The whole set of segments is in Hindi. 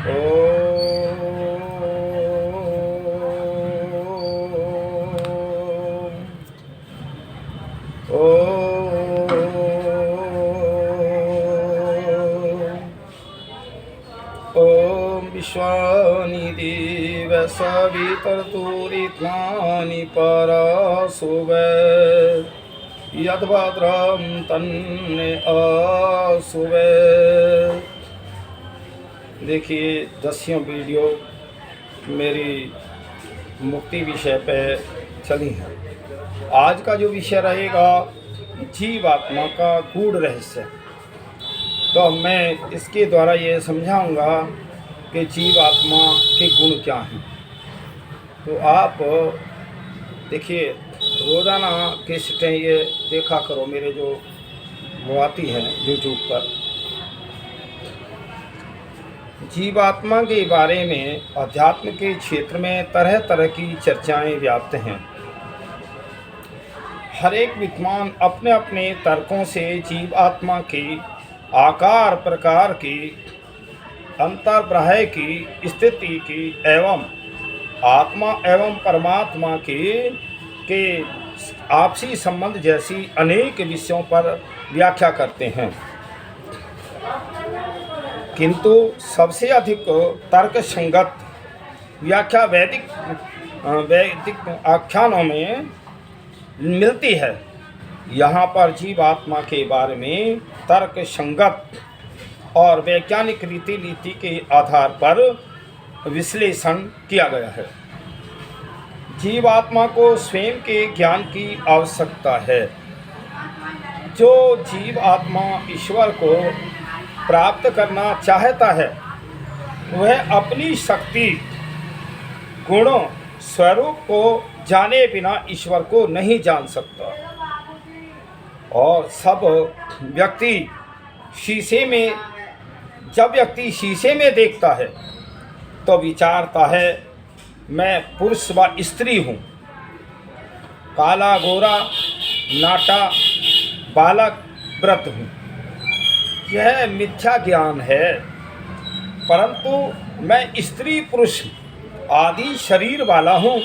ॐ विश्वानि देव सवितर्तुरित्नानि परासुवे यद्भद्रं तन्ने आसुवे। देखिए 10वीं वीडियो मेरी मुक्ति विषय पे चली है। आज का जो विषय रहेगा जीवात्मा का गूढ़ रहस्य। तो मैं इसके द्वारा ये समझाऊंगा कि जीवात्मा के गुण क्या हैं। तो आप देखिए रोज़ाना कैसेटें ये देखा करो, मेरे जो वो आती है यूट्यूब पर। जीवात्मा के बारे में अध्यात्म के क्षेत्र में तरह तरह की चर्चाएं व्याप्त हैं। हर एक विद्वान अपने अपने तर्कों से जीवात्मा के आकार प्रकार की, अंतर्ग्रह की स्थिति की एवं आत्मा एवं परमात्मा के आपसी संबंध जैसी अनेक विषयों पर व्याख्या करते हैं। किंतु सबसे अधिक तर्क संगत व्याख्या वैदिक आख्यानों में मिलती है। यहाँ पर जीवात्मा के बारे में तर्क संगत और वैज्ञानिक रीति नीति के आधार पर विश्लेषण किया गया है। जीवात्मा को स्वयं के ज्ञान की आवश्यकता है। जो जीवात्मा ईश्वर को प्राप्त करना चाहता है वह अपनी शक्ति गुणों स्वरूप को जाने बिना ईश्वर को नहीं जान सकता। और जब व्यक्ति शीशे में देखता है तो विचारता है मैं पुरुष व स्त्री हूँ, काला गोरा नाटा बालक व्रत हूँ। यह मिथ्या ज्ञान है, परंतु मैं स्त्री पुरुष आदि शरीर वाला हूँ,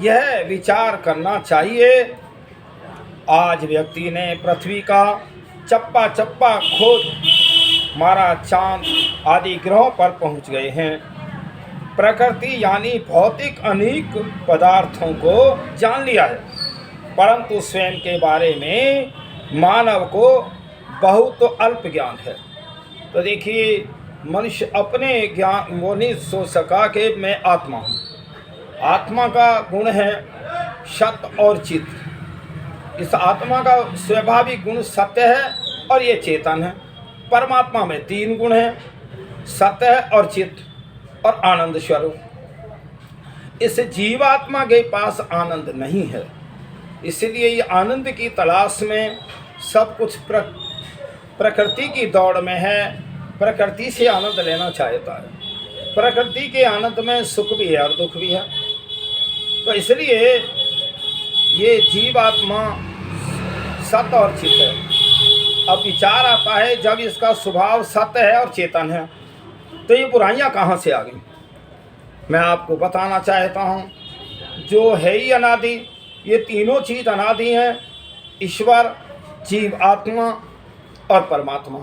यह विचार करना चाहिए। आज व्यक्ति ने पृथ्वी का चप्पा चप्पा खोद मारा, चांद आदि ग्रहों पर पहुंच गए हैं। प्रकृति यानी भौतिक अनेक पदार्थों को जान लिया है, परंतु स्वयं के बारे में मानव को बहुत अल्प ज्ञान है। तो देखिए मनुष्य अपने ज्ञान वो नहीं सोच सका कि मैं आत्मा हूँ। आत्मा का गुण है सत्य और चित्त। इस आत्मा का स्वाभाविक गुण सत्य है और ये चेतन है। परमात्मा में 3 गुण हैं, सत्य है और चित्त और आनंद स्वरूप। इस जीवात्मा के पास आनंद नहीं है, इसलिए ये आनंद की तलाश में सब कुछ प्रकृति की दौड़ में है। प्रकृति से आनंद लेना चाहता है। प्रकृति के आनंद में सुख भी है और दुख भी है। तो इसलिए ये जीवात्मा सत्य और चित्त है। अब विचार आता है जब इसका स्वभाव सत्य है और चेतन है तो ये बुराइयां कहाँ से आ गई। मैं आपको बताना चाहता हूँ जो है ही अनादि, ये तीनों चीज़ अनादि हैं, ईश्वर, जीव आत्मा और परमात्मा।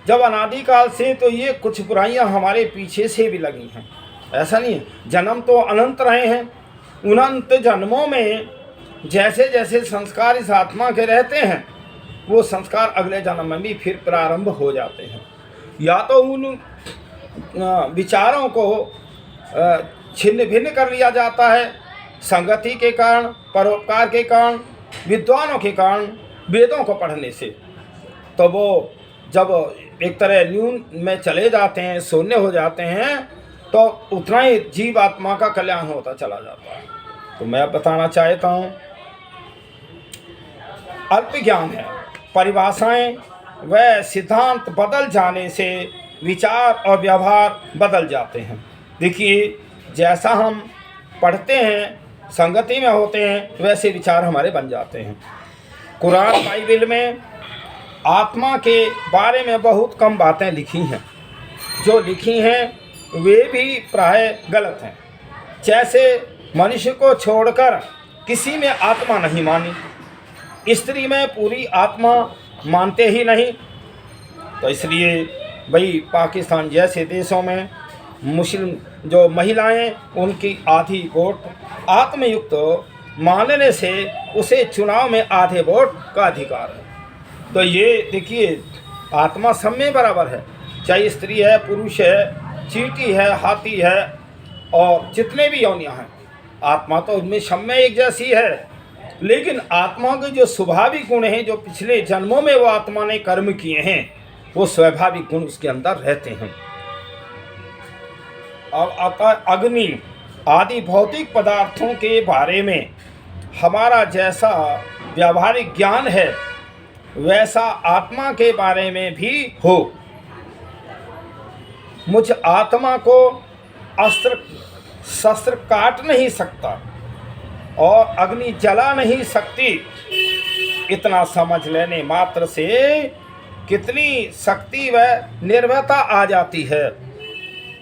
जब अनादिकाल से तो ये कुछ बुराइयां हमारे पीछे से भी लगी हैं। ऐसा नहीं है, जन्म तो अनंत रहे हैं। अनंत जन्मों में जैसे जैसे संस्कार इस आत्मा के रहते हैं वो संस्कार अगले जन्म में भी फिर प्रारंभ हो जाते हैं। या तो उन विचारों को छिन्न भिन्न कर लिया जाता है संगति के कारण, परोपकार के कारण, विद्वानों के कारण, वेदों को पढ़ने से। तो वो जब एक तरह न्यून में चले जाते हैं, शून्य हो जाते हैं, तो उतना ही जीवात्मा का कल्याण होता चला जाता है। तो मैं बताना चाहता हूँ अल्प ज्ञान है। परिभाषाएं व सिद्धांत बदल जाने से विचार और व्यवहार बदल जाते हैं। देखिए जैसा हम पढ़ते हैं, संगति में होते हैं, वैसे विचार हमारे बन जाते हैं। कुरान बाइबल में आत्मा के बारे में बहुत कम बातें लिखी हैं। जो लिखी हैं वे भी प्राय गलत हैं। जैसे मनुष्य को छोड़कर किसी में आत्मा नहीं मानी, स्त्री में पूरी आत्मा मानते ही नहीं। तो इसलिए भाई पाकिस्तान जैसे देशों में मुस्लिम जो महिलाएं, उनकी आधी वोट आत्मयुक्त मानने से उसे चुनाव में आधे वोट का अधिकार है। तो ये देखिए, आत्मा सब में बराबर है, चाहे स्त्री है, पुरुष है, चींटी है, हाथी है और जितने भी योनियां हैं, आत्मा तो उनमें सब में एक जैसी है। लेकिन आत्मा के जो स्वाभाविक गुण हैं, जो पिछले जन्मों में वो आत्मा ने कर्म किए हैं, वो स्वाभाविक गुण उसके अंदर रहते हैं। अब आता अग्नि आदि भौतिक पदार्थों के बारे में हमारा जैसा व्यावहारिक ज्ञान है, वैसा आत्मा के बारे में भी हो। मुझ आत्मा को अस्त्र शस्त्र काट नहीं सकता और अग्नि जला नहीं सकती, इतना समझ लेने मात्र से कितनी शक्ति व निर्भयता आ जाती है।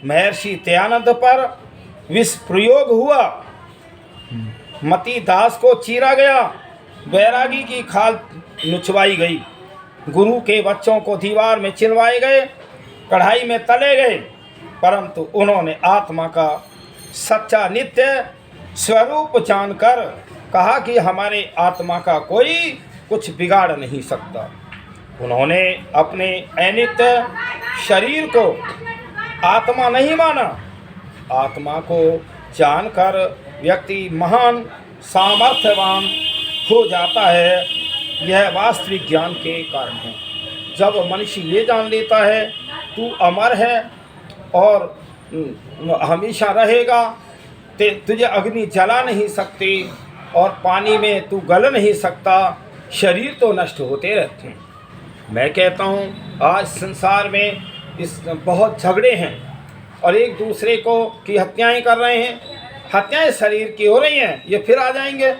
महर्षि दयानंद पर विष प्रयोग हुआ, मती दास को चीरा गया, बैरागी की खाल नुचवाई गई, गुरु के बच्चों को दीवार में चिनवाए गए, कढ़ाई में तले गए, परंतु उन्होंने आत्मा का सच्चा नित्य स्वरूप जानकर कहा कि हमारे आत्मा का कोई कुछ बिगाड़ नहीं सकता। उन्होंने अपने अनित्य शरीर को आत्मा नहीं माना। आत्मा को जानकर व्यक्ति महान सामर्थ्यवान हो जाता है। यह वास्तविक ज्ञान के कारण है। जब मनुष्य ये जान लेता है तू अमर है और हमेशा रहेगा, तुझे अग्नि जला नहीं सकती और पानी में तू गल नहीं सकता, शरीर तो नष्ट होते रहते हैं। मैं कहता हूँ आज संसार में इस बहुत झगड़े हैं और एक दूसरे को की हत्याएं कर रहे हैं। हत्याएं शरीर की हो रही हैं, ये फिर आ जाएंगे।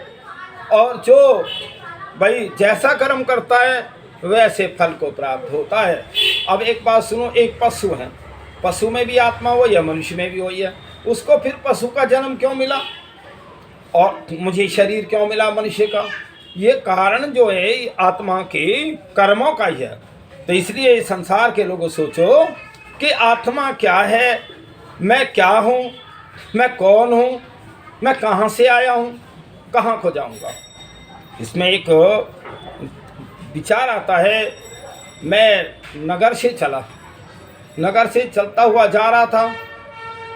और जो भाई जैसा कर्म करता है वैसे फल को प्राप्त होता है। अब एक बात सुनो, एक पशु है, पशु में भी आत्मा वही है, मनुष्य में भी वही है। उसको फिर पशु का जन्म क्यों मिला और मुझे शरीर क्यों मिला मनुष्य का? ये कारण जो है आत्मा के कर्मों का ही है। तो इसलिए संसार के लोगों सोचो कि आत्मा क्या है, मैं क्या हूँ, मैं कौन हूँ, मैं कहाँ से आया हूँ, कहाँ को जाऊँगा। इसमें एक विचार आता है। मैं नगर से चलता हुआ जा रहा था।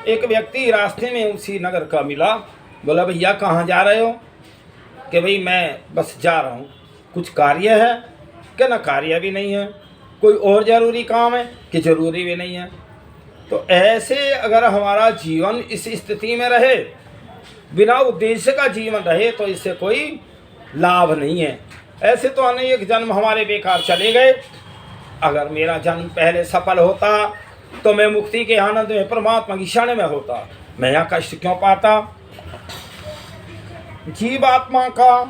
एक व्यक्ति रास्ते में उसी नगर का मिला। बोला भैया कहाँ जा रहे हो? कि भाई मैं बस जा रहा हूँ। कुछ कार्य है? कि ना कार्य भी नहीं है। कोई और ज़रूरी काम है? कि ज़रूरी भी नहीं है। तो ऐसे अगर हमारा जीवन इस स्थिति में रहे, बिना उद्देश्य का जीवन रहे, तो इससे कोई लाभ नहीं है। ऐसे तो अनेक जन्म हमारे बेकार चले गए। अगर मेरा जन्म पहले सफल होता तो मैं मुक्ति के आनंद में परमात्मा की क्षण में होता। मैं यहाँ कष्ट क्यों पाता? जीवात्मा का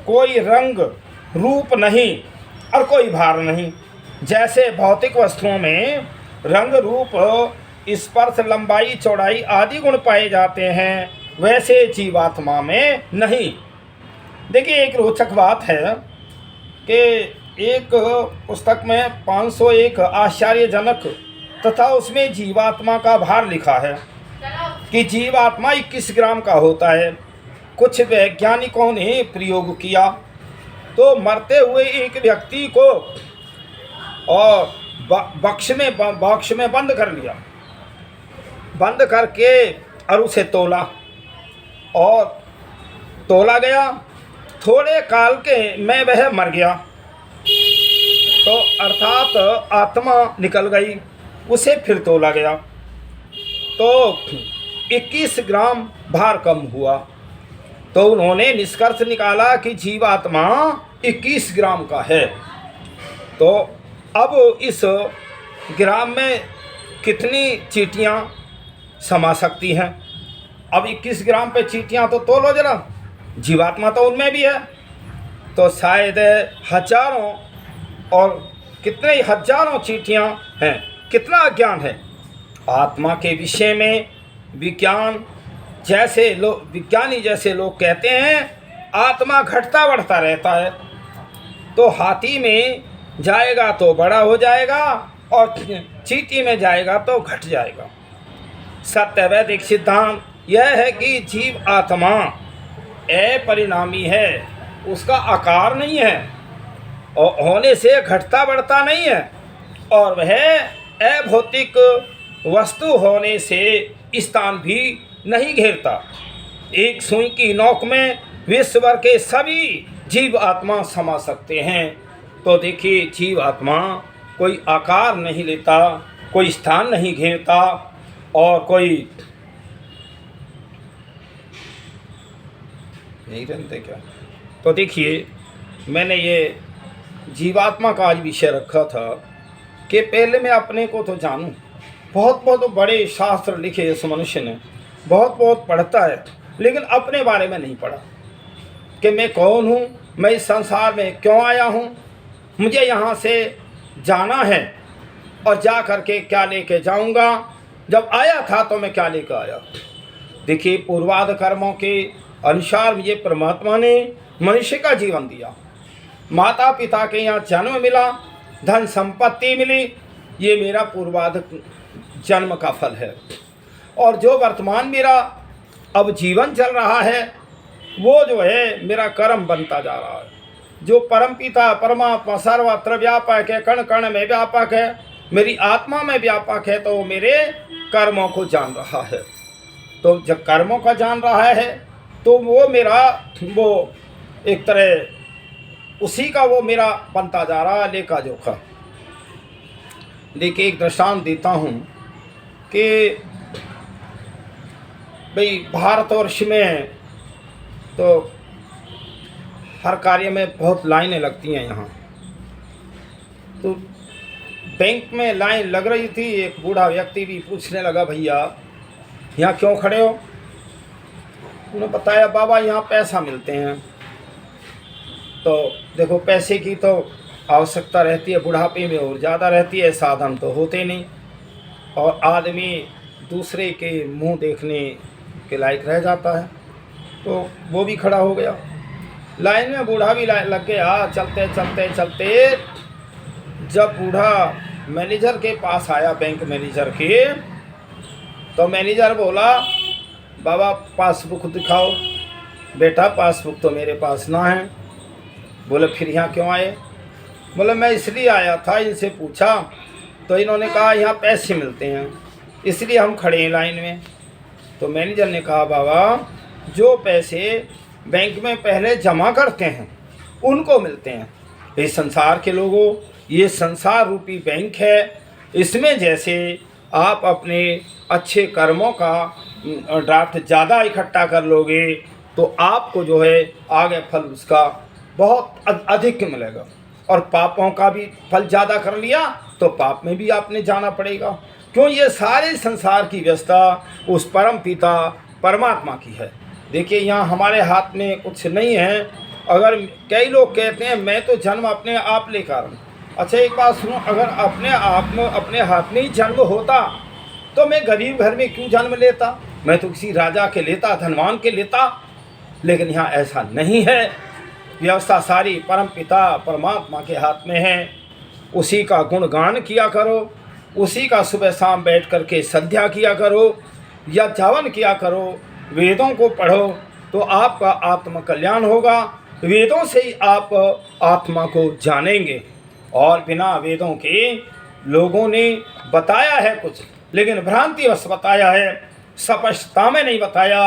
कोई रंग रूप नहीं और कोई भार नहीं। जैसे भौतिक वस्तुओं में रंग रूप स्पर्श लंबाई चौड़ाई आदि गुण पाए जाते हैं, वैसे जीवात्मा में नहीं। देखिए एक रोचक बात है कि एक पुस्तक में 501 आश्चर्यजनक तथा उसमें जीवात्मा का भार लिखा है कि जीवात्मा 21 ग्राम का होता है। कुछ वैज्ञानिकों ने प्रयोग किया तो मरते हुए एक व्यक्ति को और बक्स में बंद कर लिया, बंद करके और उसे तोला और तोला गया। थोड़े काल के में वह मर गया, तो अर्थात आत्मा निकल गई। उसे फिर तोला गया तो 21 ग्राम भार कम हुआ। तो उन्होंने निष्कर्ष निकाला कि जीवात्मा 21 ग्राम का है। तो अब इस ग्राम में कितनी चींटियाँ समा सकती हैं? अब 21 ग्राम पे चींटियाँ तो तोलो जरा, जीवात्मा तो उनमें भी है। तो शायद हजारों और कितने हजारों चींटियाँ हैं। कितना अज्ञान है। आत्मा के विषय में विज्ञानी जैसे लोग कहते हैं आत्मा घटता बढ़ता रहता है। तो हाथी में जाएगा तो बड़ा हो जाएगा और चींटी में जाएगा तो घट जाएगा। सत्य वैदिक सिद्धांत यह है कि जीव आत्मा अपरिणामी है, उसका आकार नहीं है और होने से घटता बढ़ता नहीं है, और वह अभौतिक वस्तु होने से स्थान भी नहीं घेरता। एक सुई की नोक में विश्व भर के सभी जीव आत्मा समा सकते हैं। तो देखिए, जीव आत्मा कोई आकार नहीं लेता, कोई स्थान नहीं घेरता और कोई नहीं रहते क्या। तो देखिए, मैंने ये जीवात्मा का आज विषय रखा था कि पहले मैं अपने को तो जानूं। बहुत बहुत बड़े शास्त्र लिखे इस मनुष्य ने, बहुत बहुत पढ़ता है, लेकिन अपने बारे में नहीं पढ़ा कि मैं कौन हूँ, मैं इस संसार में क्यों आया हूँ, मुझे यहाँ से जाना है और जा कर के क्या लेके जाऊँगा, जब आया था तो मैं क्या लेकर आया। देखिए, पूर्वाध कर्मों के अनुसार मुझे परमात्मा ने मनुष्य का जीवन दिया, माता पिता के यहाँ जन्म मिला, धन संपत्ति मिली, ये मेरा पूर्वाध जन्म का फल है। और जो वर्तमान मेरा अब जीवन चल रहा है वो जो है मेरा कर्म बनता जा रहा है। जो परम पिता परमात्मा सर्वत्र व्यापक है, कण कण में व्यापक है, मेरी आत्मा में व्यापक है, तो मेरे कर्मों को जान रहा है। तो जब कर्मों का जान रहा है तो वो मेरा वो एक तरह उसी का वो मेरा बनता जा रहा है लेखा जोखा। देखिए, एक दृष्टांत देता हूँ कि भाई भारतवर्ष में तो हर कार्य में बहुत लाइनें लगती हैं। यहाँ तो बैंक में लाइन लग रही थी, एक बूढ़ा व्यक्ति भी पूछने लगा, भैया यहाँ क्यों खड़े हो? उन्होंने बताया, बाबा यहाँ पैसा मिलते हैं। तो देखो, पैसे की तो आवश्यकता रहती है, बुढ़ापे में और ज़्यादा रहती है, साधन तो होते नहीं और आदमी दूसरे के मुंह देखने के लायक रह जाता है। तो वो भी खड़ा हो गया, लाइन में बूढ़ा भी लग गया। चलते चलते चलते जब बूढ़ा मैनेजर के पास आया, बैंक मैनेजर के, तो मैनेजर बोला, बाबा पासबुक दिखाओ। बेटा, पासबुक तो मेरे पास ना है। बोले, फिर यहाँ क्यों आए? बोले, मैं इसलिए आया था, इनसे पूछा तो इन्होंने कहा यहाँ पैसे मिलते हैं, इसलिए हम खड़े हैं लाइन में। तो मैनेजर ने कहा, बाबा जो पैसे बैंक में पहले जमा करते हैं उनको मिलते हैं। इस संसार के लोगों, ये संसार रूपी बैंक है, इसमें जैसे आप अपने अच्छे कर्मों का ड्राफ्ट ज़्यादा इकट्ठा कर लोगे तो आपको जो है आगे फल उसका बहुत अधिक मिलेगा, और पापों का भी फल ज़्यादा कर लिया तो पाप में भी आपने जाना पड़ेगा। क्यों? ये सारे संसार की व्यवस्था उस परम पिता परमात्मा की है। देखिए, यहाँ हमारे हाथ में कुछ नहीं है। अगर कई लोग कहते हैं मैं तो जन्म अपने आप लेकर हूँ। अच्छा, एक बात सुनो, अगर अपने आप में अपने हाथ में ही जन्म होता तो मैं गरीब घर में क्यों जन्म लेता? मैं तो किसी राजा के लेता, धनवान के लेता। लेकिन यहाँ ऐसा नहीं है, व्यवस्था सारी परम पिता परमात्मा के हाथ में है। उसी का गुणगान किया करो, उसी का सुबह शाम बैठ करके संध्या किया करो या जावन किया करो, वेदों को पढ़ो तो आपका आत्म कल्याण होगा। वेदों से ही आप आत्मा को जानेंगे, और बिना वेदों के लोगों ने बताया है कुछ, लेकिन भ्रांतिवश बताया है, स्पष्टता में नहीं बताया,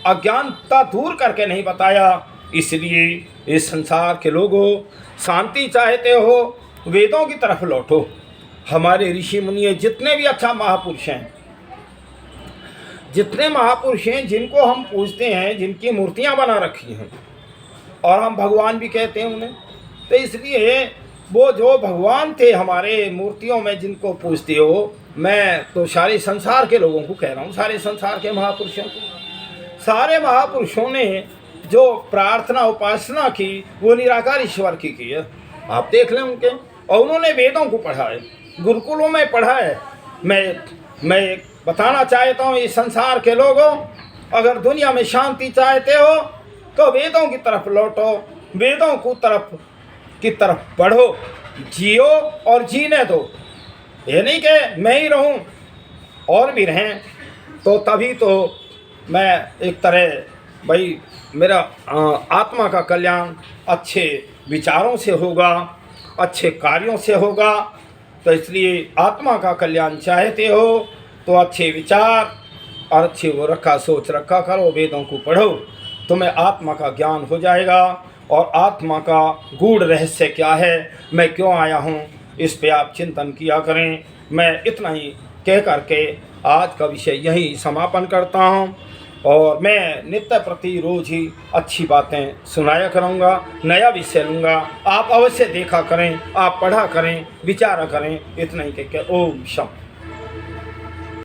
अज्ञानता दूर करके नहीं बताया। इसलिए इस संसार के लोगों, शांति चाहते हो वेदों की तरफ लौटो। हमारे ऋषि मुनि जितने भी अच्छा महापुरुष हैं, जितने महापुरुष हैं जिनको हम पूजते हैं, जिनकी मूर्तियां बना रखी हैं और हम भगवान भी कहते हैं उन्हें, तो इसलिए वो जो भगवान थे हमारे मूर्तियों में जिनको पूजते हो, मैं तो सारे संसार के लोगों को कह रहा हूँ, सारे संसार के महापुरुषों को। सारे महापुरुषों ने जो प्रार्थना उपासना की वो निराकार ईश्वर की है। आप देख लें उनके, और उन्होंने वेदों को पढ़ा है, गुरुकुलों में पढ़ा है। मैं मैं एक बताना चाहता हूँ इस संसार के लोगों, अगर दुनिया में शांति चाहते हो तो वेदों की तरफ लौटो, वेदों की तरफ बढ़ो, जियो और जीने दो। ये नहीं कि मैं ही रहूं और भी रहें, तो तभी तो मैं एक तरह भाई मेरा आत्मा का कल्याण अच्छे विचारों से होगा, अच्छे कार्यों से होगा। तो इसलिए आत्मा का कल्याण चाहते हो तो अच्छे विचार और अच्छे वो रखा सोच रखा करो, वेदों को पढ़ो, तुम्हें आत्मा का ज्ञान हो जाएगा। और आत्मा का गूढ़ रहस्य क्या है, मैं क्यों आया हूँ, इस पे आप चिंतन किया करें। मैं इतना ही कह करके आज का विषय यही समापन करता हूँ। और मैं नित्य प्रति रोज ही अच्छी बातें सुनाया करूँगा, नया विषय लूँगा। आप अवश्य देखा करें, आप पढ़ा करें, विचारा करें। इतना ही कह के ओम शम।